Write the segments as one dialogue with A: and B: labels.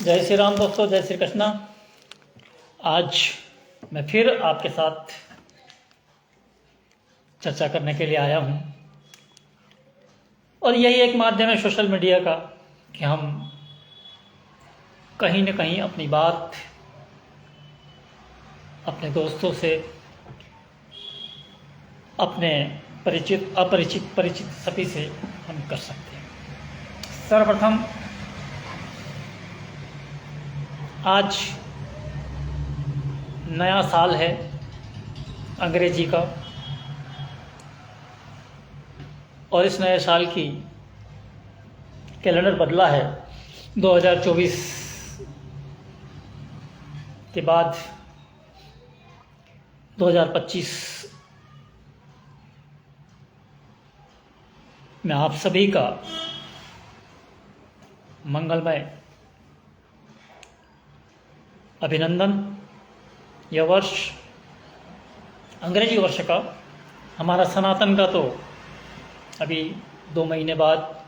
A: जय श्री राम दोस्तों, जय श्री कृष्णा। आज मैं फिर आपके साथ चर्चा करने के लिए आया हूँ और यही एक माध्यम है सोशल मीडिया का कि हम कहीं न कहीं अपनी बात अपने दोस्तों से, अपने परिचित परिचित सभी से हम कर सकते हैं। सर्वप्रथम आज नया साल है अंग्रेजी का और इस नए साल की कैलेंडर बदला है। 2024 के बाद 2025 में आप सभी का मंगलमय अभिनंदन। यह वर्ष अंग्रेजी वर्ष का, हमारा सनातन का तो अभी 2 महीने बाद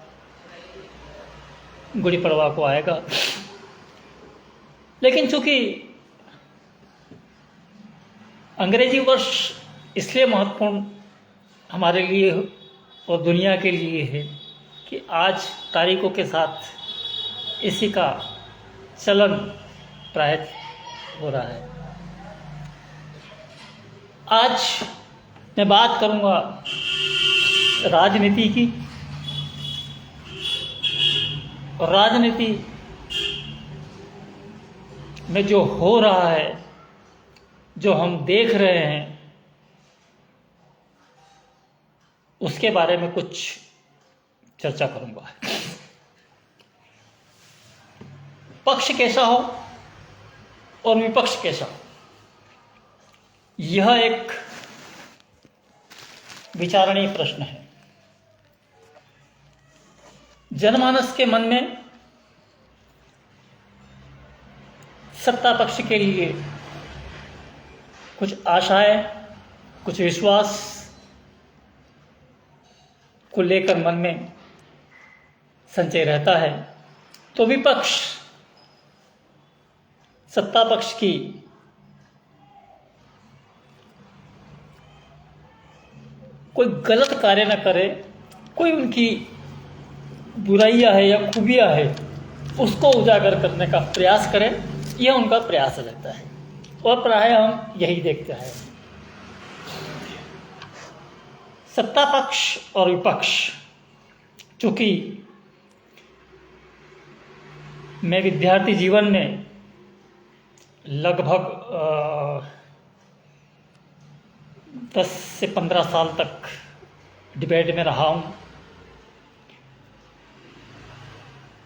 A: गुड़ी पड़वा को आएगा, लेकिन चूंकि अंग्रेजी वर्ष इसलिए महत्वपूर्ण हमारे लिए और दुनिया के लिए है कि आज तारीखों के साथ इसी का चलन प्राय हो रहा है। आज मैं बात करूंगा राजनीति की। और राजनीति में जो हो रहा है, जो हम देख रहे हैं, उसके बारे में कुछ चर्चा करूंगा। पक्ष कैसा हो और विपक्ष कैसा हो, यह एक विचारणीय प्रश्न है। जनमानस के मन में सत्ता पक्ष के लिए कुछ आशाएं, कुछ विश्वास को लेकर मन में संचय रहता है, तो विपक्ष सत्ता पक्ष की कोई गलत कार्य न करे, कोई उनकी बुराइयां है या खूबियां है उसको उजागर करने का प्रयास करे, यह उनका प्रयास रहता है और प्राय हम यही देखते हैं। सत्ता पक्ष और विपक्ष, चूंकि मैं विद्यार्थी जीवन में लगभग 10 से 15 साल तक डिबेट में रहा हूँ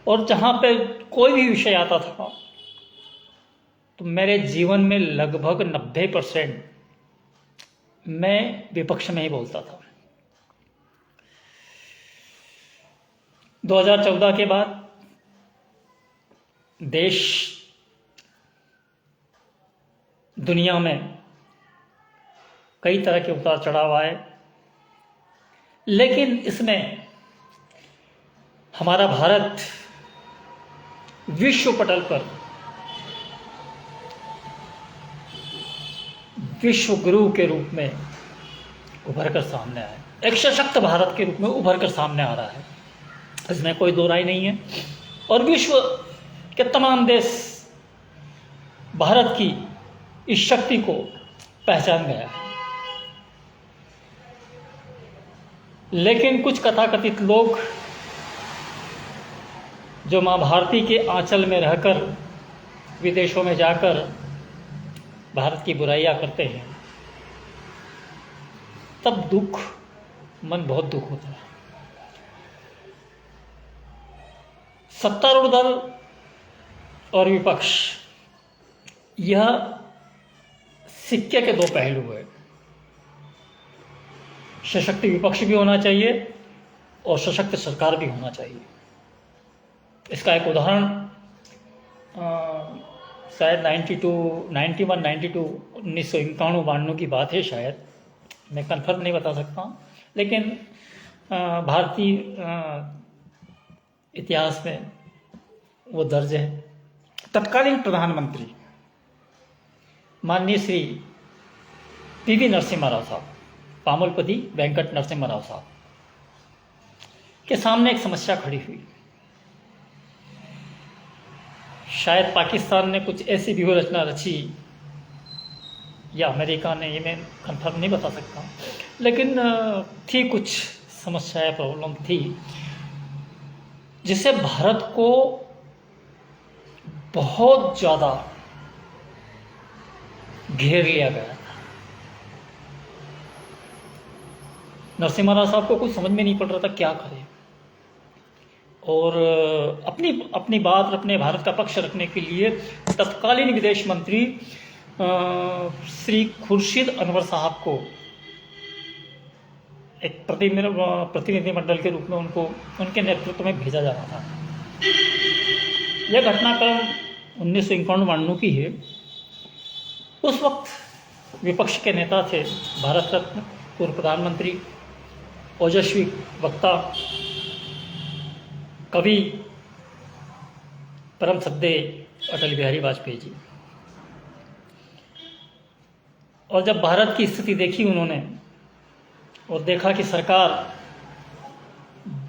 A: और जहाँ पे कोई भी विषय आता था तो मेरे जीवन में लगभग 90% मैं विपक्ष में ही बोलता था। 2014 के बाद देश दुनिया में कई तरह के उतार चढ़ाव आए, लेकिन इसमें हमारा भारत विश्व पटल पर विश्व गुरु के रूप में उभर कर सामने आया, एक सशक्त भारत के रूप में उभर कर सामने आ रहा है, इसमें कोई दो राय नहीं है। और विश्व के तमाम देश भारत की इस शक्ति को पहचान गया है। लेकिन कुछ तथाकथित लोग जो माँ भारती के आंचल में रहकर विदेशों में जाकर भारत की बुराइयां करते हैं, तब मन बहुत दुख होता है। सत्तारूढ़ दल और विपक्ष, यह सिक्के के 2 पहलू है। सशक्त विपक्ष भी होना चाहिए और सशक्त सरकार भी होना चाहिए। इसका एक उदाहरण शायद 1991-92 की बात है, शायद मैं कंफर्म नहीं बता सकता, लेकिन भारतीय इतिहास में वो दर्ज है। तत्कालीन प्रधानमंत्री माननीय श्री पीवी नरसिम्हा राव साहब, पामुलपति वेंकट नरसिम्हा राव साहब के सामने एक समस्या खड़ी हुई। शायद पाकिस्तान ने कुछ ऐसी व्यूह रचना रची या अमेरिका ने, ये मैं कंफर्म नहीं बता सकता, लेकिन थी कुछ समस्याएं, प्रॉब्लम थी, जिससे भारत को बहुत ज़्यादा घेर लिया गया था। नरसिम्हा राव साहब को कुछ समझ में नहीं पड़ रहा था क्या करें, और अपनी बात, अपने भारत का पक्ष रखने के लिए तत्कालीन विदेश मंत्री श्री खुर्शीद अनवर साहब को एक प्रतिनिधिमंडल के रूप में उनके नेतृत्व में भेजा जा रहा था। यह घटनाक्रम 1991 की है। उस वक्त विपक्ष के नेता थे भारत रत्न पूर्व प्रधानमंत्री, ओजस्वी वक्ता, कवि, परम श्रद्धेय अटल बिहारी वाजपेयी जी। और जब भारत की स्थिति देखी उन्होंने और देखा कि सरकार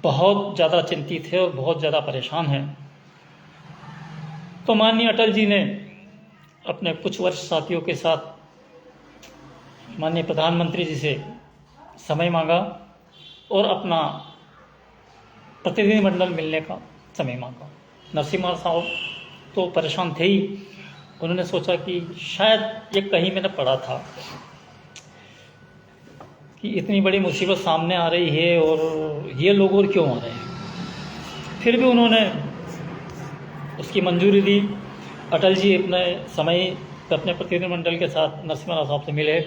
A: बहुत ज़्यादा चिंतित है और बहुत ज़्यादा परेशान है, तो माननीय अटल जी ने अपने कुछ वरिष्ठ साथियों के साथ माननीय प्रधानमंत्री जी से समय मांगा और अपना प्रतिनिधिमंडल मिलने का समय मांगा। नरसिम्हा साहब तो परेशान थे ही। उन्होंने सोचा कि शायद ये कहीं मैंने पढ़ा था कि इतनी बड़ी मुसीबत सामने आ रही है और ये लोग और क्यों आ रहे हैं। फिर भी उन्होंने उसकी मंजूरी दी। अटल जी अपने समय अपने प्रतिनिधिमंडल के साथ नरसिम्हा राव साहब से मिले।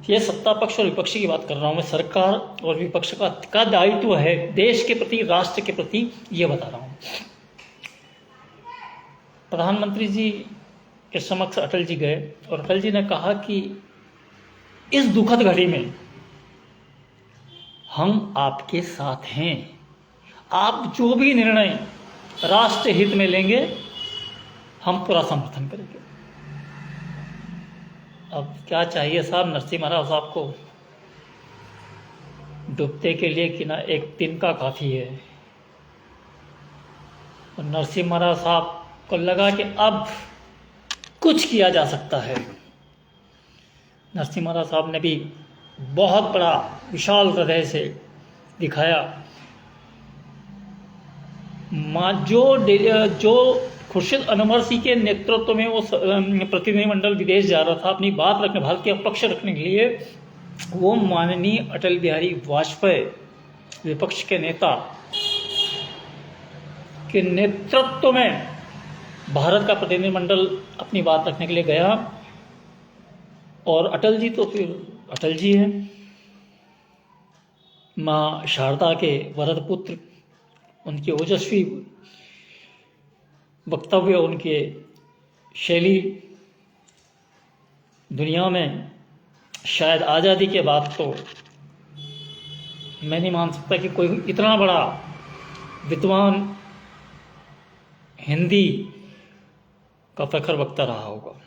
A: ये सत्ता पक्ष और विपक्ष की बात कर रहा हूँ मैं, सरकार और विपक्ष का दायित्व है देश के प्रति, राष्ट्र के प्रति, ये बता रहा हूँ। प्रधानमंत्री जी के समक्ष अटल जी गए और अटल जी ने कहा कि इस दुखद घड़ी में हम आपके साथ हैं, आप जो भी निर्णय राष्ट्र हित में लेंगे हम पूरा समर्थन करेंगे। अब क्या चाहिए साहब नरसिम्हा राव साहब को, डूबते के लिए कि ना एक तिनका काफ़ी है। और नरसिम्हा राव साहब को लगा कि अब कुछ किया जा सकता है। नरसिम्हा राव साहब ने भी बहुत बड़ा विशाल हृदय से दिखाया। जो खुर्शीद अनवर सिंह के नेतृत्व में वो प्रतिनिधिमंडल विदेश जा रहा था अपनी बात रखने, भारत के पक्ष रखने के लिए, वो माननीय अटल बिहारी वाजपेयी विपक्ष के नेता के नेतृत्व में भारत का प्रतिनिधिमंडल अपनी बात रखने के लिए गया। और अटल जी तो फिर अटल जी हैं, माँ शारदा के वरद पुत्र, उनके ओजस्वी वक्तव्य, उनके शैली दुनिया में शायद आज़ादी के बाद तो मैं नहीं मान सकता कि कोई इतना बड़ा विद्वान हिंदी का प्रखर वक्ता रहा होगा।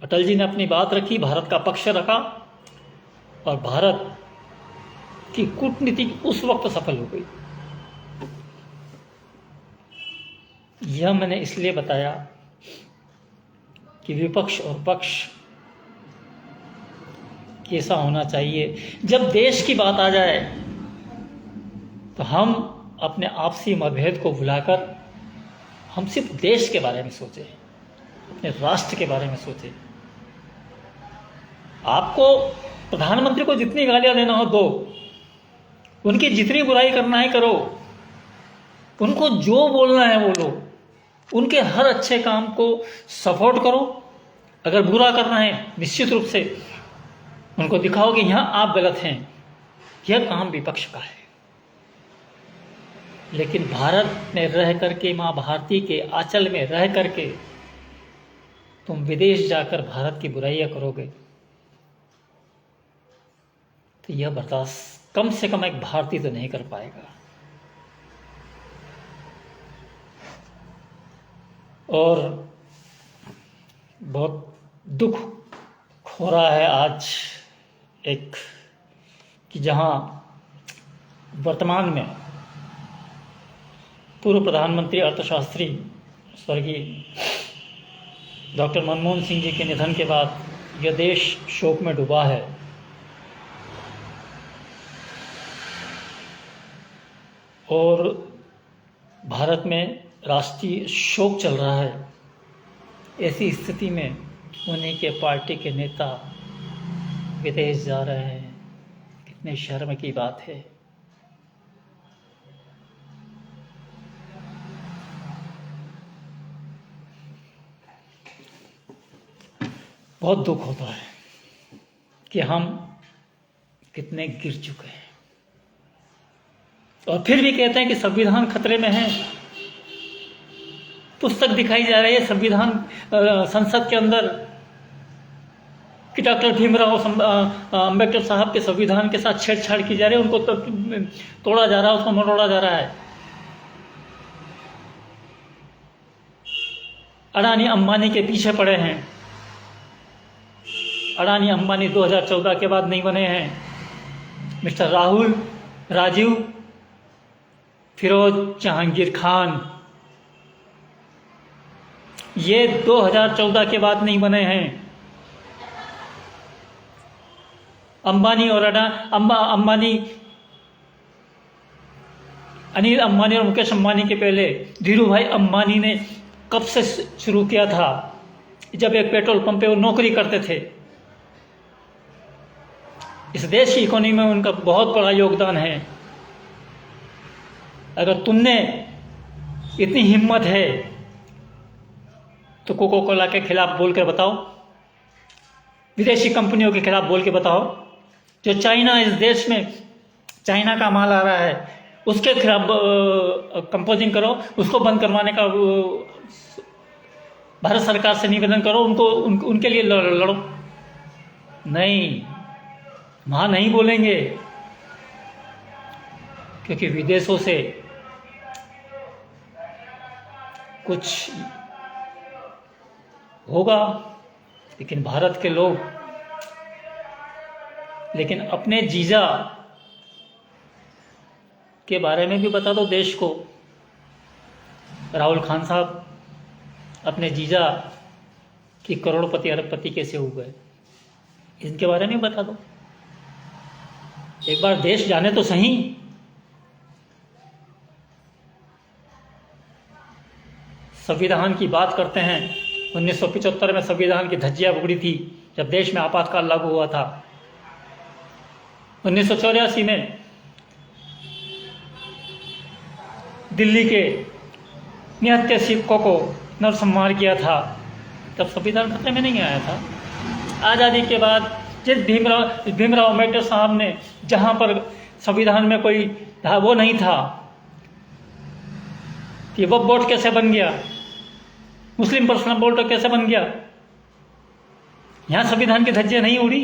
A: अटल जी ने अपनी बात रखी, भारत का पक्ष रखा और भारत की कूटनीति उस वक्त सफल हो गई। यह मैंने इसलिए बताया कि विपक्ष और पक्ष कैसा होना चाहिए। जब देश की बात आ जाए तो हम अपने आपसी मतभेद को भुलाकर हम सिर्फ देश के बारे में सोचें, अपने राष्ट्र के बारे में सोचें। आपको प्रधानमंत्री को जितनी गालियां देना हो दो, उनकी जितनी बुराई करना है करो, उनको जो बोलना है बोलो, उनके हर अच्छे काम को सपोर्ट करो। अगर बुरा करना है निश्चित रूप से उनको दिखाओ कि यहाँ आप गलत हैं। यह काम विपक्ष का है। लेकिन भारत में रह करके, माँ भारती के आंचल में रह करके तुम विदेश जाकर भारत की बुराइयां करोगे तो यह बर्दाश्त कम से कम एक भारतीय तो नहीं कर पाएगा। और बहुत दुख हो रहा है आज एक कि जहां वर्तमान में पूर्व प्रधानमंत्री अर्थशास्त्री स्वर्गीय डॉक्टर मनमोहन सिंह जी के निधन के बाद यह देश शोक में डूबा है। और भारत में राष्ट्रीय शोक चल रहा है। ऐसी स्थिति में उन्हीं के पार्टी के नेता विदेश जा रहे हैं, कितने शर्म की बात है। बहुत दुख होता है कि हम कितने गिर चुके हैं और फिर भी कहते हैं कि संविधान खतरे में है। पुस्तक दिखाई जा रही है संविधान संसद के अंदर कि डॉक्टर भीमराव अम्बेडकर साहब के संविधान के साथ छेड़छाड़ की जा रही है, उनको तो तोड़ा जा रहा है, उसको मरोड़ा जा रहा है। अडानी अंबानी के पीछे पड़े हैं। अडानी अंबानी 2014 के बाद नहीं बने हैं। मिस्टर राहुल, राजीव, फिरोज, जहांगीर खान, ये 2014 के बाद नहीं बने हैं। अंबानी और अंबानी, अनिल अंबानी और मुकेश अंबानी के पहले धीरू भाई अंबानी ने कब से शुरू किया था, जब एक पेट्रोल पंप पे वो नौकरी करते थे। इस देश की इकोनॉमी में उनका बहुत बड़ा योगदान है। अगर तुमने इतनी हिम्मत है तो कोको कोला के खिलाफ बोल कर बताओ, विदेशी कंपनियों के खिलाफ बोल के बताओ। जो चाइना, इस देश में चाइना का माल आ रहा है, उसके खिलाफ कंपोजिंग करो, उसको बंद करवाने का भारत सरकार से निवेदन करो, उनके लिए लड़ो। नहीं, वहां नहीं बोलेंगे, क्योंकि विदेशों से कुछ होगा, लेकिन भारत के लोग, लेकिन अपने जीजा के बारे में भी बता दो देश को। राहुल खान साहब अपने जीजा कि करोड़पति अरबपति कैसे हो गए, इनके बारे में बता दो। एक बार देश जाने तो सही। संविधान की बात करते हैं। 1975 में संविधान की धज्जियां उगड़ी थी जब देश में आपातकाल लागू हुआ था। 1984 में दिल्ली के निहत्थे शिक्षकों को नरसंहार किया था, तब संविधान खतरे में नहीं आया था। आज़ादी के बाद जिस भीमराव अम्बेडकर साहब ने, जहां पर संविधान में कोई वो नहीं था कि वक्फ बोर्ड कैसे बन गया, मुस्लिम पर्सनल बोर्ड कैसे बन गया, यहां संविधान की धज्जियां नहीं उड़ी।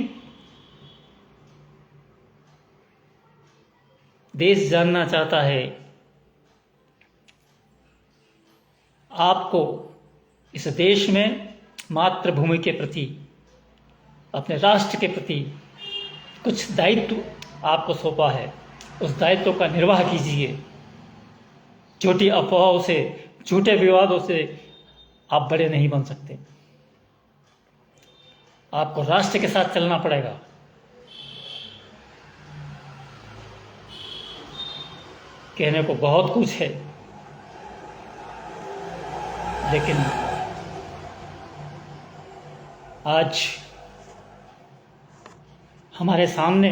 A: देश जानना चाहता है आपको इस देश में मातृभूमि के प्रति, अपने राष्ट्र के प्रति कुछ दायित्व आपको सौंपा है, उस दायित्व का निर्वाह कीजिए। झूठी अफवाहों से, झूठे विवादों से आप बड़े नहीं बन सकते। आपको राष्ट्र के साथ चलना पड़ेगा। कहने को बहुत कुछ है, लेकिन आज हमारे सामने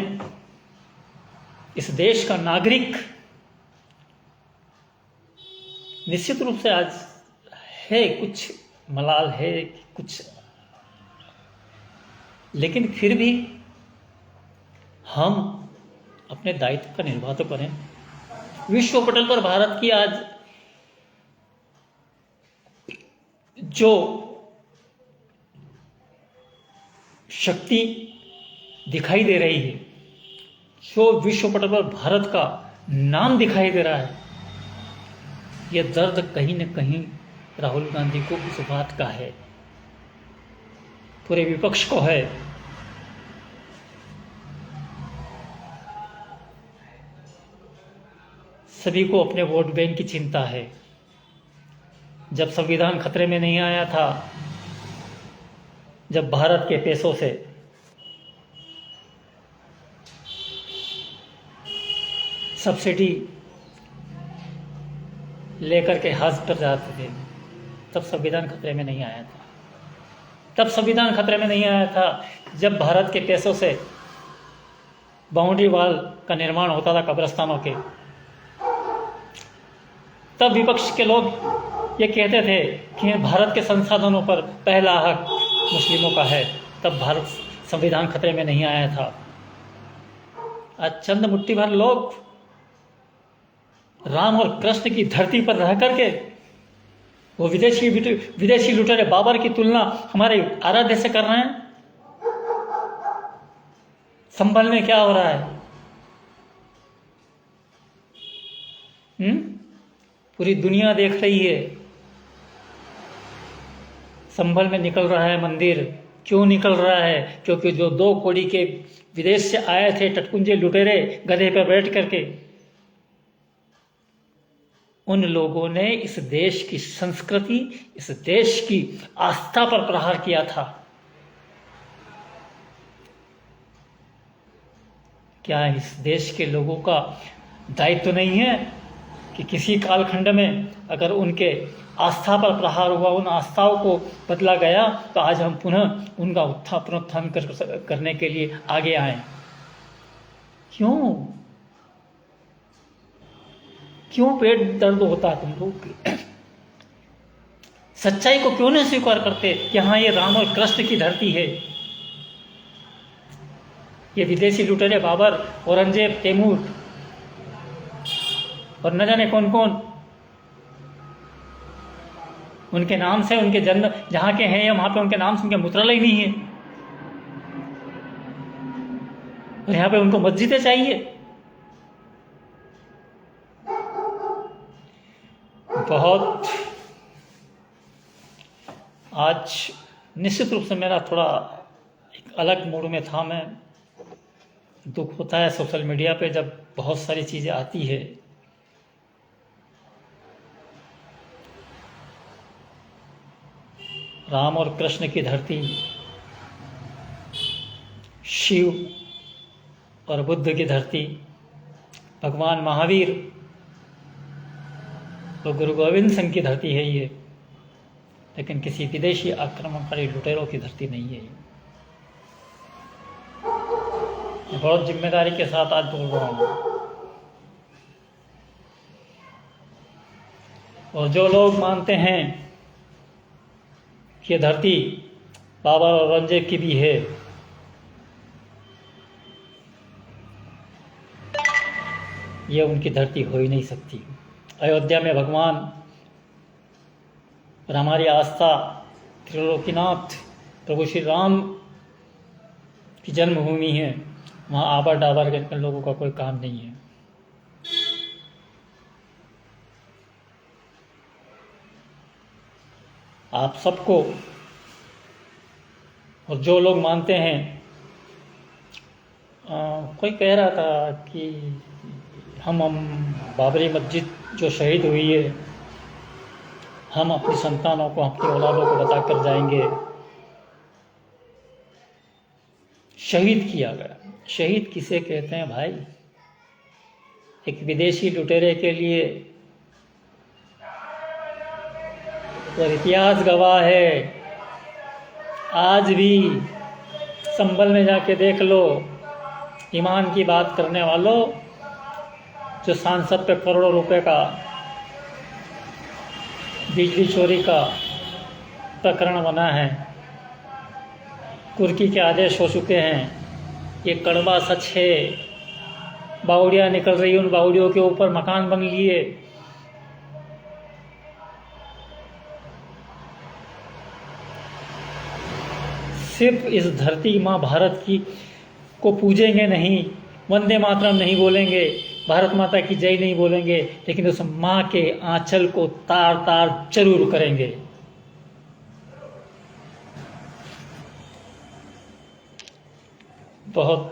A: इस देश का नागरिक निश्चित रूप से आज है, कुछ मलाल है, कुछ, लेकिन फिर भी हम अपने दायित्व का निर्वाह तो करें। विश्व पटल पर भारत की आज जो शक्ति दिखाई दे रही है, जो विश्व पटल पर भारत का नाम दिखाई दे रहा है, यह दर्द कहीं न कहीं राहुल गांधी को इस बात का है, पूरे विपक्ष को है। सभी को अपने वोट बैंक की चिंता है। जब संविधान खतरे में नहीं आया था, जब भारत के पैसों से सब्सिडी लेकर के हज पर जाते थे, तब संविधान खतरे में नहीं आया था। तब संविधान खतरे में नहीं आया था जब भारत के पैसों से बाउंड्री वॉल का निर्माण होता था कब्रिस्तानों के। तब विपक्ष के लोग ये कहते थे कि भारत के संसाधनों पर पहला हक मुस्लिमों का है। तब भारत संविधान खतरे में नहीं आया था। आज चंद मुट्ठी भर लोग राम और कृष्ण की धरती पर रह करके वो विदेशी लुटेरे बाबर की तुलना हमारे आराध्य से कर रहे हैं। संभल में क्या हो रहा है? पूरी दुनिया देख रही है। संभल में निकल रहा है मंदिर। क्यों निकल रहा है? क्योंकि जो 2 कौड़ी के विदेश से आए थे टटपुंजे लुटेरे गधे पर बैठ करके, उन लोगों ने इस देश की संस्कृति, इस देश की आस्था पर प्रहार किया था। क्या इस देश के लोगों का दायित्व नहीं है कि किसी कालखंड में अगर उनके आस्था पर प्रहार हुआ, उन आस्थाओं को बदला गया, तो आज हम पुनः उनका पुनरुत्थान करने के लिए आगे आए? क्यों पेट दर्द होता है तुम लोग? सच्चाई को क्यों नहीं स्वीकार करते कि हाँ, ये राम और कृष्ण की धरती है। ये विदेशी लुटेरे बाबर, औरंगजेब, तैमूर और न जाने कौन कौन, उनके नाम से, उनके जन्म जहाँ के हैं या वहाँ पे उनके नाम से उनके मुद्रालय नहीं है, और यहाँ पे उनको मस्जिदें चाहिए। बहुत आज निश्चित रूप से मेरा थोड़ा एक अलग मूड में था मैं। दुख होता है सोशल मीडिया पे जब बहुत सारी चीज़ें आती है। राम और कृष्ण की धरती, शिव और बुद्ध की धरती, भगवान महावीर और गुरु गोविंद सिंह की धरती है ये, लेकिन किसी विदेशी आक्रमणकारी लुटेरों की धरती नहीं है ये। बहुत जिम्मेदारी के साथ आज बोल रहा हूँ। और जो लोग मानते हैं कि ये धरती बाबर और औरंगजेब की भी है, ये उनकी धरती हो ही नहीं सकती। अयोध्या में भगवान और हमारी आस्था त्रिलोकीनाथ प्रभु श्री राम की जन्मभूमि है। वहाँ आबर डाबर के लोगों का कोई काम नहीं है। आप सबको, और जो लोग मानते हैं, कोई कह रहा था कि हम बाबरी मस्जिद जो शहीद हुई है, हम अपनी संतानों को, अपनी औलादों को बताकर जाएंगे। शहीद किया गया। शहीद किसे कहते हैं भाई? एक विदेशी लुटेरे के लिए। और इतिहास गवाह है, आज भी संभल में जाके देख लो, ईमान की बात करने वालों, जो सांसद पे करोड़ों रुपए का बिजली चोरी का प्रकरण बना है, कुर्की के आदेश हो चुके हैं। ये कड़वा सच है। बावड़ियाँ निकल रही, उन बावड़ियों के ऊपर मकान बन लिए। सिर्फ इस धरती माँ भारत की को पूजेंगे नहीं, वंदे मातरम नहीं बोलेंगे, भारत माता की जय नहीं बोलेंगे, लेकिन उस माँ के आंचल को तार तार जरूर करेंगे। बहुत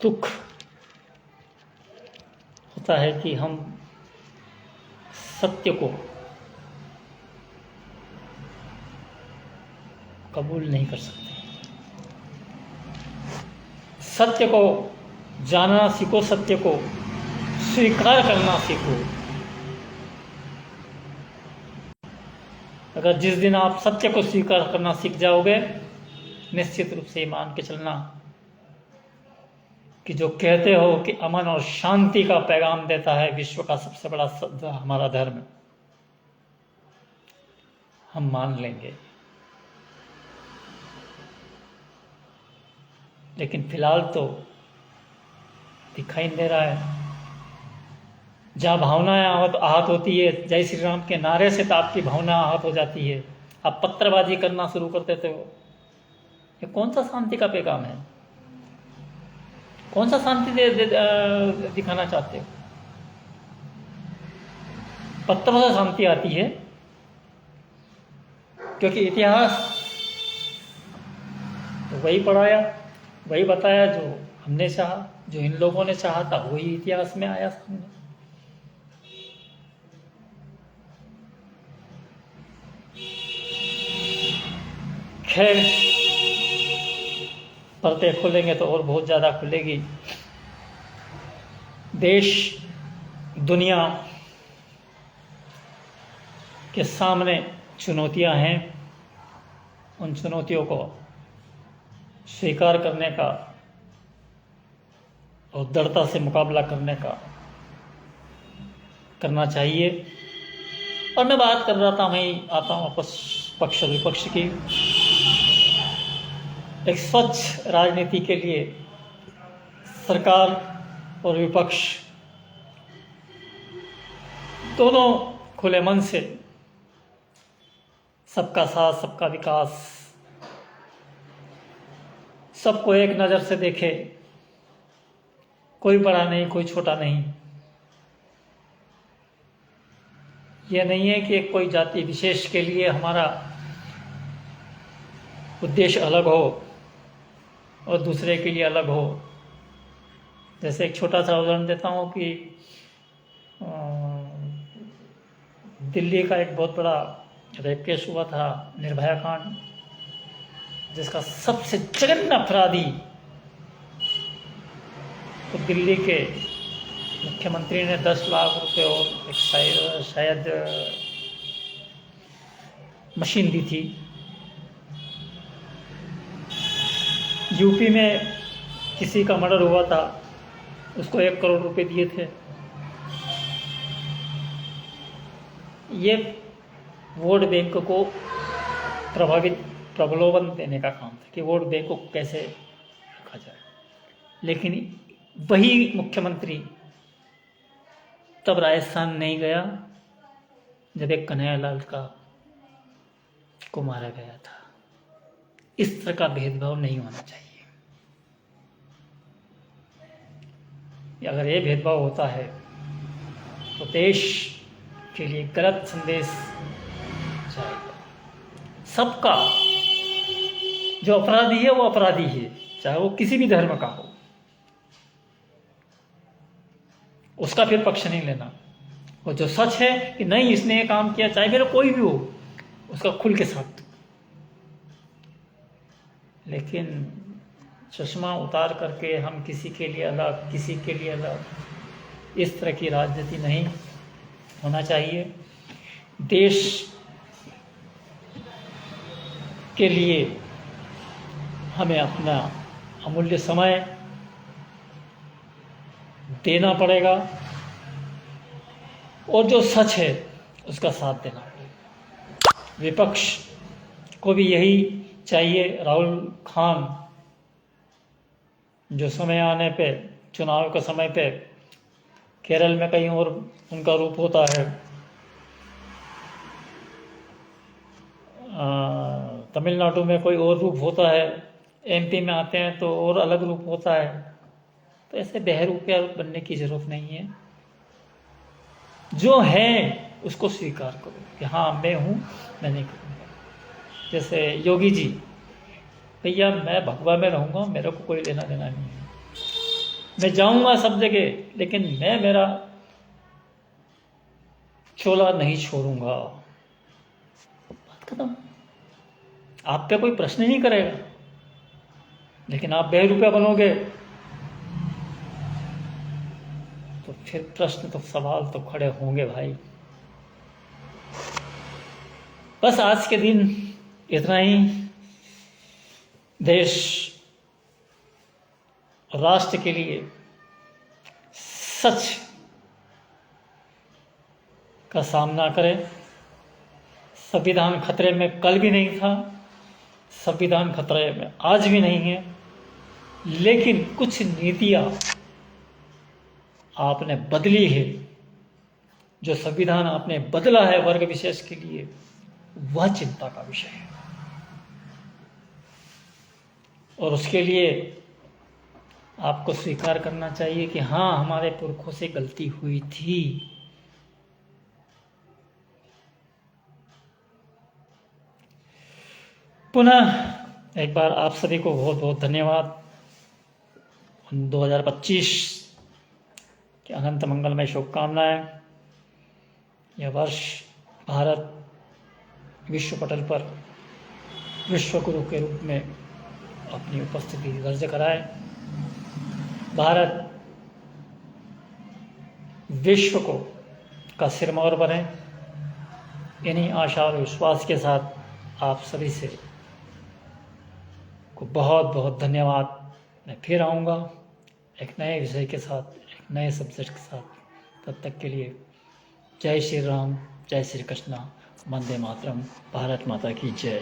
A: दुख होता है कि हम सत्य को कबूल नहीं कर सकते। सत्य को जानना सीखो, सत्य को स्वीकार करना सीखो। अगर जिस दिन आप सत्य को स्वीकार करना सीख जाओगे, निश्चित रूप से मान के चलना कि जो कहते हो कि अमन और शांति का पैगाम देता है विश्व का सबसे बड़ा हमारा धर्म, हम मान लेंगे। लेकिन फिलहाल तो दिखाई नहीं दे रहा है। जहाँ भावनाएं आहत होती है, जय श्री राम के नारे से तो आपकी भावना आहत हो जाती है, आप पत्थरबाजी करना शुरू कर देते हो। ये कौन सा शांति का पैगाम है? कौन सा शांति दिखाना चाहते हो? पत्थरों से शांति आती है, क्योंकि इतिहास तो वही पढ़ाया, वही बताया जो हमने चाहा, जो इन लोगों ने चाहा था, वही इतिहास में आया सामने। खैर, पर्दे खुलेंगे तो और बहुत ज़्यादा खुलेगी। देश दुनिया के सामने चुनौतियां हैं, उन चुनौतियों को स्वीकार करने का और दृढ़ता से मुकाबला करना चाहिए। और मैं बात कर रहा था, मैं आता हूँ आपस पक्ष विपक्ष की। एक स्वच्छ राजनीति के लिए सरकार और विपक्ष दोनों खुले मन से सबका साथ, सबका विकास, सबको एक नज़र से देखे, कोई बड़ा नहीं, कोई छोटा नहीं। यह नहीं है कि एक कोई जाति विशेष के लिए हमारा उद्देश्य अलग हो और दूसरे के लिए अलग हो। जैसे एक छोटा सा उदाहरण देता हूँ कि दिल्ली का एक बहुत बड़ा रेप केस हुआ था, निर्भया कांड, जिसका सबसे जघन्य अपराधी तो दिल्ली के मुख्यमंत्री ने 10 लाख रुपए और एक शायद मशीन दी थी। यूपी में किसी का मर्डर हुआ था, उसको 1 करोड़ रुपए दिए थे। ये वोट बैंक को प्रलोभन देने का काम था कि वोट बैंक को कैसे रखा जाए। लेकिन वही मुख्यमंत्री तब राजस्थान नहीं गया जब एक कन्हैयालाल को मारा गया था। इस तरह का भेदभाव नहीं होना चाहिए। अगर ये भेदभाव होता है तो देश के लिए गलत संदेश जाएगा। सबका जो अपराधी है वो अपराधी है, चाहे वो किसी भी धर्म का हो, उसका फिर पक्ष नहीं लेना। और जो सच है कि नहीं इसने ये काम किया, चाहे फिर कोई भी हो, उसका खुल के साथ। लेकिन चश्मा उतार करके हम किसी के लिए अलग, किसी के लिए अलग, इस तरह की राजनीति नहीं होना चाहिए। देश के लिए हमें अपना अमूल्य समय देना पड़ेगा और जो सच है उसका साथ देना पड़ेगा। विपक्ष को भी यही चाहिए। राहुल खान जो समय आने पे, चुनाव के समय पे केरल में कहीं और उनका रूप होता है, तमिलनाडु में कोई और रूप होता है, एमपी में आते हैं तो और अलग रूप होता है। तो ऐसे बहरूपिया बनने की ज़रूरत नहीं है। जो है उसको स्वीकार करो कि हाँ मैं हूँ, मैं नहीं करूँगा। जैसे योगी जी, भैया मैं भगवा में रहूँगा, मेरे को कोई लेना देना नहीं है, मैं जाऊँगा सब जगह, लेकिन मैं मेरा चोला नहीं छोड़ूंगा। बात खत्म। आप पे कोई प्रश्न नहीं करेगा। लेकिन आप बहरूपिया बनोगे तो फिर प्रश्न तो, सवाल तो खड़े होंगे भाई। बस आज के दिन इतना ही। देश राष्ट्र के लिए सच का सामना करें। संविधान खतरे में कल भी नहीं था, संविधान खतरे में आज भी नहीं है, लेकिन कुछ नीतियां आपने बदली है। जो संविधान आपने बदला है वर्ग विशेष के लिए, वह चिंता का विषय है। और उसके लिए आपको स्वीकार करना चाहिए कि हाँ, हमारे पुरखों से गलती हुई थी। पुनः एक बार आप सभी को बहुत बहुत धन्यवाद। 2025 की अनंत मंगलमय शुभकामनाएं। यह वर्ष भारत विश्व पटल पर विश्व गुरु के रूप में अपनी उपस्थिति दर्ज कराए। भारत विश्व को का सिरमौर बने। इन्हीं आशा और विश्वास के साथ आप सभी से को बहुत बहुत धन्यवाद। मैं फिर आऊँगा एक नए विषय के साथ, एक नए सब्जेक्ट के साथ। तब तक के लिए जय श्री राम, जय श्री कृष्णा, वंदे मातरम, भारत माता की जय।